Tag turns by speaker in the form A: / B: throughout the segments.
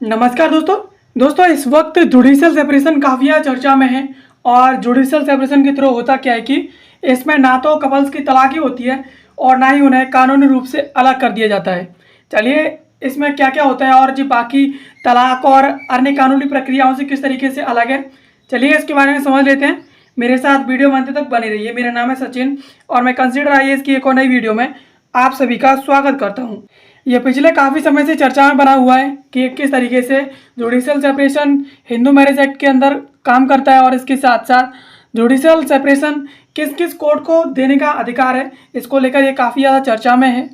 A: नमस्कार दोस्तों इस वक्त जुडिशियल सेपरेशन काफ़ी चर्चा में है। और जुडिशियल सेपरेशन के थ्रू होता क्या है कि इसमें ना तो कपल्स की तलाक ही होती है और ना ही उन्हें कानूनी रूप से अलग कर दिया जाता है। चलिए इसमें क्या क्या होता है और जी बाकी तलाक और अन्य कानूनी प्रक्रियाओं से किस तरीके से अलग है, चलिए इसके बारे में समझ लेते हैं। मेरे साथ वीडियो में अंत तक बने रहिए। मेरा नाम है सचिन और मैं कंसिडर आईएएस की एक और नई वीडियो में आप सभी का स्वागत करता हूं। यह पिछले काफ़ी समय से चर्चा में बना हुआ है कि किस तरीके से judicial separation Hindu marriage act के अंदर काम करता है और इसके साथ साथ जुडिशियल सेपरेशन किस किस कोर्ट को देने का अधिकार है, इसको लेकर ये काफ़ी ज़्यादा चर्चा में है।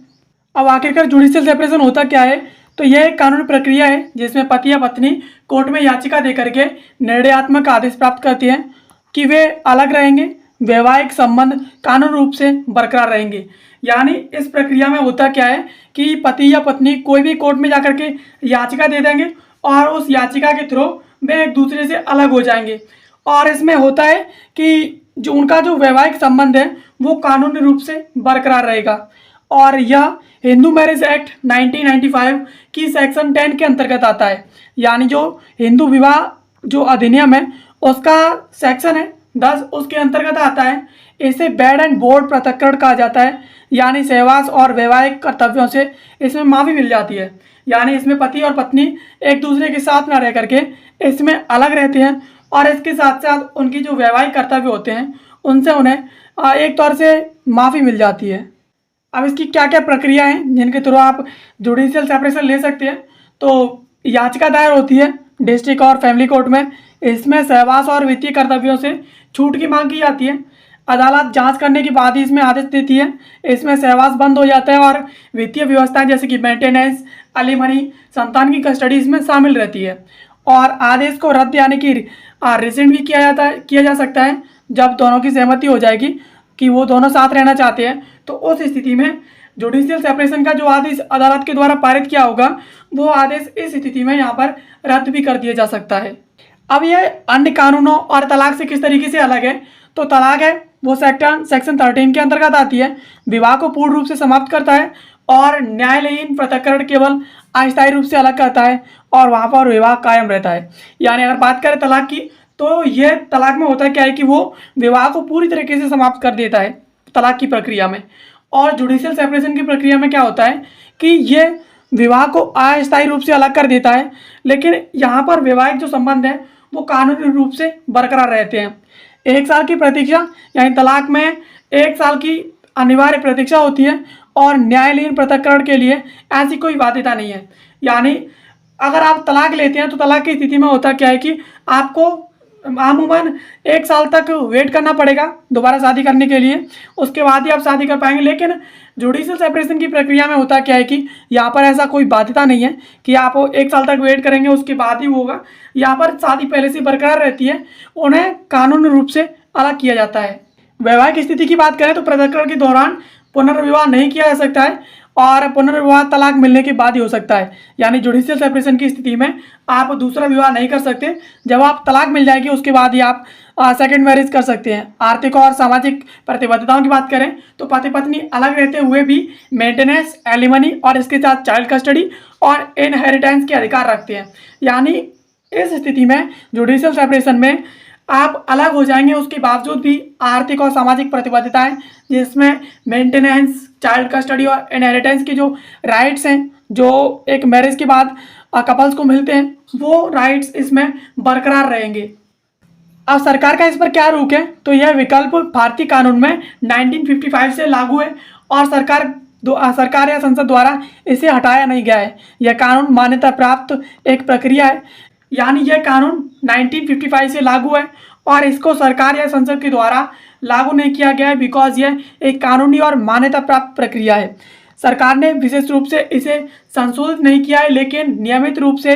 A: अब आखिरकार जुडिशियल सेपरेशन होता क्या है, तो यह एक कानूनी प्रक्रिया है जिसमें पति या पत्नी कोर्ट में याचिका दे करके निर्णयात्मक आदेश प्राप्त करती हैं कि वे अलग रहेंगे, वैवाहिक संबंध कानूनी रूप से बरकरार रहेंगे। यानी इस प्रक्रिया में होता क्या है कि पति या पत्नी कोई भी कोर्ट में जाकर के याचिका दे देंगे और उस याचिका के थ्रू वे एक दूसरे से अलग हो जाएंगे। और इसमें होता है कि जो उनका जो वैवाहिक संबंध है वो कानूनी रूप से बरकरार रहेगा। और यह हिंदू मैरिज एक्ट 1995 की सेक्शन 10 के अंतर्गत आता है। यानी जो हिंदू विवाह जो अधिनियम है उसका सेक्शन है 10 उसके अंतर्गत आता है। इसे बेड एंड बोर्ड पृथक्करण कहा जाता है। यानी सहवास और वैवाहिक कर्तव्यों से इसमें माफ़ी मिल जाती है। यानी इसमें पति और पत्नी एक दूसरे के साथ न रह करके इसमें अलग रहते हैं और इसके साथ साथ उनकी जो वैवाहिक कर्तव्य होते हैं उनसे उन्हें एक तौर से माफ़ी मिल जाती है। अब इसकी क्या क्या प्रक्रिया है जिनके थ्रू आप जुडिशियल सेपरेशन ले सकते हैं, तो याचिका दायर होती है डिस्ट्रिक्ट और फैमिली कोर्ट में। इसमें सहवास और वित्तीय कर्तव्यों से छूट की मांग की जाती है। अदालत जांच करने के बाद ही इसमें आदेश देती है। इसमें सहवास बंद हो जाता है और वित्तीय व्यवस्थाएं जैसे कि मेंटेनेंस, एलिमनी, संतान की कस्टडी इसमें शामिल रहती है। और आदेश को रद्द यानी कि रिसेंट भी किया जा सकता है जब दोनों की सहमति हो जाएगी कि वो दोनों साथ रहना चाहते हैं। तो उस स्थिति में जुडिशियल सेपरेशन का जो आदेश अदालत के द्वारा पारित किया होगा वो आदेश इस स्थिति में यहाँ पर रद्द भी कर दिया जा सकता है। अब यह अन्य कानूनों और तलाक से किस तरीके से अलग है, तो तलाक है वो सेक्शन 13 के अंतर्गत आती है। विवाह को पूर्ण रूप से समाप्त करता है और न्यायालयीन पृथक्करण केवल अस्थायी रूप से अलग करता है और वहाँ पर विवाह कायम रहता है। यानी अगर बात करें तलाक की, तो यह तलाक में होता क्या है कि वो विवाह को पूरी तरीके से समाप्त कर देता है तलाक की प्रक्रिया में। और जुडिशियल सेपरेशन की प्रक्रिया में क्या होता है कि ये विवाह को अस्थायी रूप से अलग कर देता है, लेकिन यहाँ पर वैवाहिक जो संबंध है वो कानूनी रूप से बरकरार रहते हैं। 1 साल की प्रतीक्षा, यानी तलाक में 1 साल की अनिवार्य प्रतीक्षा होती है और न्यायालयीन पृथक्करण के लिए ऐसी कोई बाध्यता नहीं है। यानी अगर आप तलाक लेते हैं तो तलाक की स्थिति में होता क्या है कि आपको आमूमन 1 साल तक वेट करना पड़ेगा दोबारा शादी करने के लिए, उसके बाद ही आप शादी कर पाएंगे। लेकिन जुडिशियल सेपरेशन की प्रक्रिया में होता क्या है कि यहाँ पर ऐसा कोई बाध्यता नहीं है कि आप 1 साल तक वेट करेंगे उसके बाद ही होगा। यहाँ पर शादी पहले से बरकरार रहती है, उन्हें कानूनी रूप से अलग किया जाता है। वैवाहिक स्थिति की बात करें तो पृथक्करण के दौरान पुनर्विवाह नहीं किया जा सकता है और पुनर्विवाह तलाक मिलने के बाद ही हो सकता है। यानी जुडिशियल सेपरेशन की स्थिति में आप दूसरा विवाह नहीं कर सकते। जब आप तलाक मिल जाएगी उसके बाद ही आप सेकंड मैरिज कर सकते हैं। आर्थिक और सामाजिक प्रतिबद्धताओं की बात करें तो पति पत्नी अलग रहते हुए भी मेंटेनेंस, एलिमनी और इसके साथ चाइल्ड कस्टडी और इनहेरिटेंस के अधिकार रखते हैं। यानी इस स्थिति में जुडिशियल सेपरेशन में आप अलग हो जाएंगे, उसके बावजूद भी आर्थिक और सामाजिक प्रतिबद्धताएं जिसमें मेंटेनेंस, चाइल्ड कस्टडी और इनहेरिटेंस की जो राइट्स हैं जो एक मैरिज के बाद कपल्स को मिलते हैं वो राइट्स इसमें बरकरार रहेंगे। अब सरकार का इस पर क्या रुख है, तो यह विकल्प भारतीय कानून में 1955 से लागू है और सरकार या संसद द्वारा इसे हटाया नहीं गया है। यह कानून मान्यता प्राप्त एक प्रक्रिया है। यानी यह कानून 1955 से लागू है और इसको सरकार या संसद के द्वारा लागू नहीं किया गया है बिकॉज यह एक कानूनी और मान्यता प्राप्त प्रक्रिया है। सरकार ने विशेष रूप से इसे संशोधित नहीं किया है, लेकिन नियमित रूप से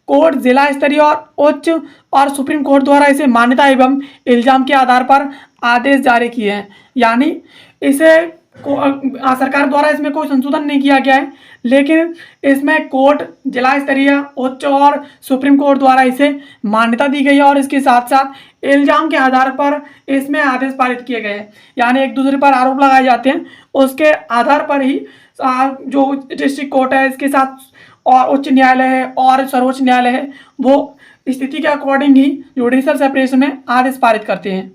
A: कोर्ट, जिला स्तरीय और उच्च और सुप्रीम कोर्ट द्वारा इसे मान्यता एवं इल्जाम के आधार पर आदेश जारी किए हैं। यानी इसे सरकार द्वारा इसमें कोई संशोधन नहीं किया गया है, लेकिन इसमें कोर्ट, जिला स्तरीय, उच्च और सुप्रीम कोर्ट द्वारा इसे मान्यता दी गई है और इसके साथ साथ इल्जाम के आधार पर इसमें आदेश पारित किए गए हैं। यानी एक दूसरे पर आरोप लगाए जाते हैं, उसके आधार पर ही जो डिस्ट्रिक्ट कोर्ट है इसके साथ और उच्च न्यायालय है और सर्वोच्च न्यायालय है, वो स्थिति के अकॉर्डिंग ही जुडिशल सेपरेशन में आदेश पारित करते हैं।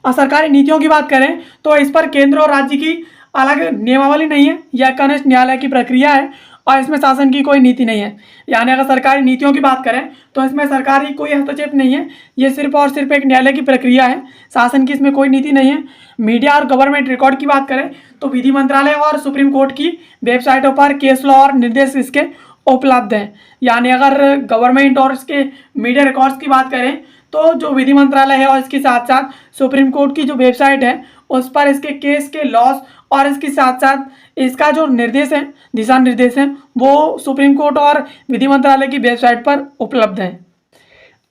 A: और सरकारी नीतियों की बात करें तो इस पर केंद्र और राज्य की अलग नियमावली नहीं है, यह कनिष्ठ न्यायालय की प्रक्रिया है और इसमें शासन की कोई नीति नहीं है। यानी अगर सरकारी नीतियों की बात करें तो इसमें सरकारी कोई हस्तक्षेप नहीं है, ये सिर्फ और सिर्फ एक न्यायालय की प्रक्रिया है, शासन की इसमें कोई नीति नहीं है। मीडिया और गवर्नमेंट रिकॉर्ड की बात करें तो विधि मंत्रालय और सुप्रीम कोर्ट की वेबसाइटों पर केस लॉ और निर्देश इसके उपलब्ध हैं। यानी अगर गवर्नमेंट और इसके मीडिया रिकॉर्ड्स की बात करें तो जो विधि मंत्रालय है और इसके साथ साथ सुप्रीम कोर्ट की जो वेबसाइट है उस पर इसके केस के लॉस और इसके साथ साथ इसका जो निर्देश है, दिशा निर्देश हैं, वो सुप्रीम कोर्ट और विधि मंत्रालय की वेबसाइट पर उपलब्ध हैं।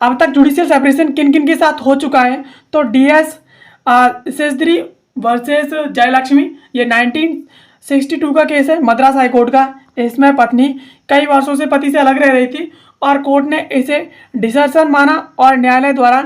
A: अब तक जुडिशियल सेपरेशन किन किन के साथ हो चुका है तो DS शेषगिरी वर्सेस जयलक्ष्मी, ये 1962 का केस है मद्रास हाई कोर्ट का। इसमें पत्नी कई वर्षों से पति से अलग रह रही थी और कोर्ट ने इसे डिसर्शन माना और न्यायालय द्वारा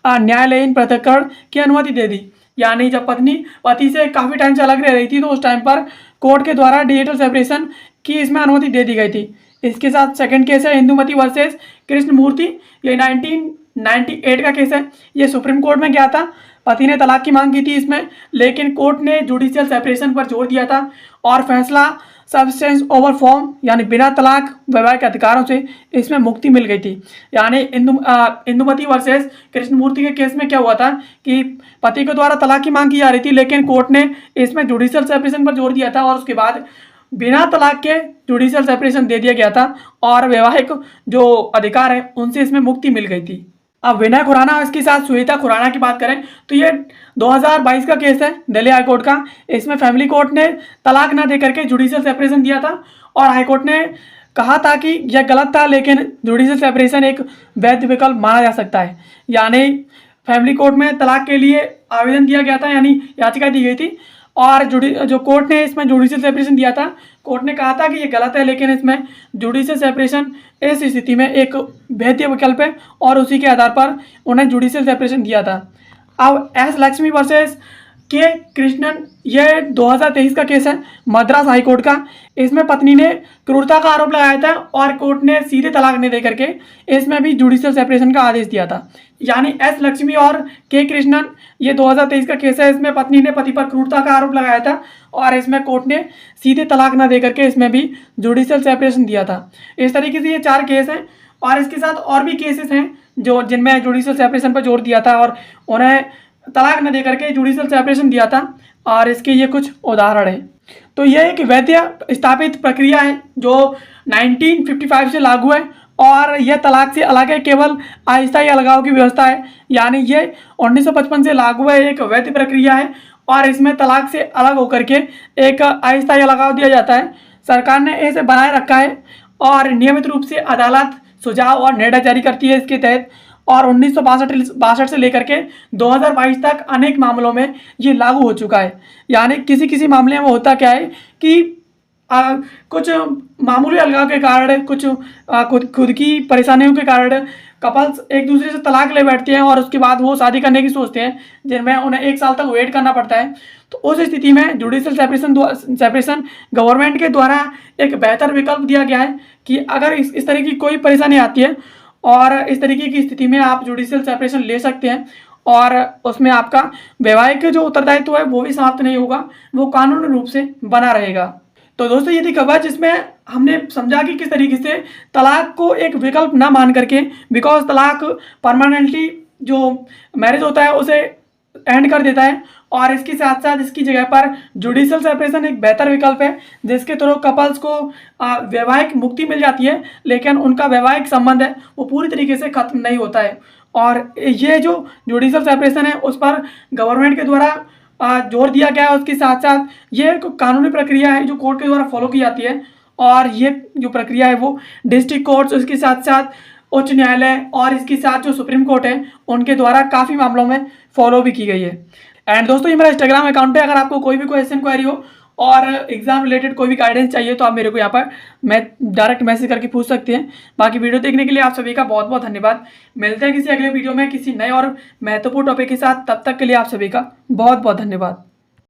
A: न्यायालयीन पृथक्करण की अनुमति दे दी। यानी जब पत्नी पति से काफ़ी टाइम से अलग रह रही थी तो उस टाइम पर कोर्ट के द्वारा डिजिटल सेपरेशन की इसमें अनुमति दे दी गई थी। इसके साथ सेकंड केस है इंदुमती वर्सेस कृष्णमूर्ति, ये 1998 का केस है। ये सुप्रीम कोर्ट में गया था, पति ने तलाक की मांग की थी इसमें, लेकिन कोर्ट ने जुडिशियल सेपरेशन पर जोर दिया था और फैसला सब्सटेंस ओवर फॉर्म यानी बिना तलाक वैवाहिक अधिकारों से इसमें मुक्ति मिल गई थी। यानी इंदुमती वर्सेस कृष्णमूर्ति के केस में क्या हुआ था कि पति के द्वारा तलाक की मांग की जा रही थी, लेकिन कोर्ट ने इसमें जुडिशियल सेपरेशन पर जोर दिया था और उसके बाद बिना तलाक के जुडिशियल सेपरेशन दे दिया गया था और वैवाहिक जो अधिकार है उनसे इसमें मुक्ति मिल गई थी। अब विनय खुराना और इसके साथ सुनीता खुराना की बात करें तो ये 2022 का केस है दिल्ली हाई कोर्ट का। इसमें फैमिली कोर्ट ने तलाक ना दे करके जुडिशियल सेपरेशन दिया था और हाई कोर्ट ने कहा था कि यह गलत था, लेकिन जुडिशियल सेपरेशन एक वैध विकल्प माना जा सकता है। यानी फैमिली कोर्ट में तलाक के लिए आवेदन दिया गया था, यानी याचिका दी गई थी और जो कोर्ट ने इसमें जुडिशियल सेपरेशन दिया था, कोर्ट ने कहा था कि ये गलत है, लेकिन इसमें जुडिशियल सेपरेशन इस स्थिति में एक वैध विकल्प है और उसी के आधार पर उन्हें जुडिशियल सेपरेशन दिया था। अब S Lakshmi versus K Krishnan, यह 2023 का केस है मद्रास हाई कोर्ट का। इसमें पत्नी ने क्रूरता का आरोप लगाया था और कोर्ट ने सीधे तलाक नहीं दे करके इसमें भी जुडिशियल सेपरेशन का आदेश दिया था। यानी S लक्ष्मी और K कृष्णन, ये 2023 का केस है। इसमें पत्नी ने पति पर क्रूरता का आरोप लगाया था और इसमें कोर्ट ने सीधे तलाक न दे करके इसमें भी जुडिशियल सेपरेशन दिया था। इस तरीके से ये 4 केस हैं और इसके साथ और भी केसेस हैं जो जिनमें जुडिशियल सेपरेशन पर जोर दिया था और उन्हें तलाक न दे करके जुडिशियल सेपरेशन दिया था और इसके ये कुछ उदाहरण हैं। तो ये एक वैध स्थापित प्रक्रिया है जो 1955 से लागू है और यह तलाक से अलग है, केवल अस्थायी अलगाव की व्यवस्था है। यानी ये 1955 से लागू है, एक वैध प्रक्रिया है और इसमें तलाक से अलग होकर के एक अस्थायी अलगाव दिया जाता है। सरकार ने इसे बनाए रखा है और नियमित रूप से अदालत सुझाव और निर्णय जारी करती है इसके तहत और 1962 से लेकर के 2022 तक अनेक मामलों में ये लागू हो चुका है। यानी किसी किसी मामले में होता क्या है कि कुछ मामूली अलगाव के कारण, कुछ खुद की परेशानियों के कारण कपल्स एक दूसरे से तलाक ले बैठते हैं और उसके बाद वो शादी करने की सोचते हैं, जिनमें उन्हें 1 साल तक वेट करना पड़ता है। तो उस स्थिति में जुडिशियल सेपरेशन गवर्नमेंट के द्वारा एक बेहतर विकल्प दिया गया है कि अगर इस तरह की कोई परेशानी आती है और इस तरीके की स्थिति में आप जुडिशियल सेपरेशन ले सकते हैं और उसमें आपका वैवाहिक जो उत्तरदायित्व है वो भी समाप्त नहीं होगा, वो कानूनी रूप से बना रहेगा। तो दोस्तों ये थी खबर जिसमें हमने समझा कि किस तरीके से तलाक को एक विकल्प ना मान करके, बिकॉज तलाक परमानेंटली जो मैरिज होता है उसे एंड कर देता है और इसके साथ साथ इसकी जगह पर जुडिशियल सेपरेशन एक बेहतर विकल्प है जिसके थ्रू कपल्स को वैवाहिक मुक्ति मिल जाती है, लेकिन उनका वैवाहिक संबंध है वो पूरी तरीके से खत्म नहीं होता है। और ये जो जुडिशियल सेपरेशन है उस पर गवर्नमेंट के द्वारा जोर दिया गया है। उसके साथ साथ ये एक कानूनी प्रक्रिया है जो कोर्ट के द्वारा फॉलो की जाती है और ये जो प्रक्रिया है वो डिस्ट्रिक्ट कोर्ट्स, उसके साथ साथ उच्च न्यायालय और इसके साथ जो सुप्रीम कोर्ट है उनके द्वारा काफ़ी मामलों में फॉलो भी की गई है। एंड दोस्तों ये मेरा इंस्टाग्राम अकाउंट है, अगर आपको कोई भी क्वेश्चन क्वेरी हो और एग्जाम रिलेटेड कोई भी गाइडेंस चाहिए तो आप मेरे को यहाँ पर मैं डायरेक्ट मैसेज करके पूछ सकते हैं। बाकी वीडियो देखने के लिए आप सभी का बहुत बहुत धन्यवाद। मिलते हैं किसी अगले वीडियो में किसी नए और महत्वपूर्ण टॉपिक के साथ, तब तक के लिए आप सभी का बहुत बहुत धन्यवाद।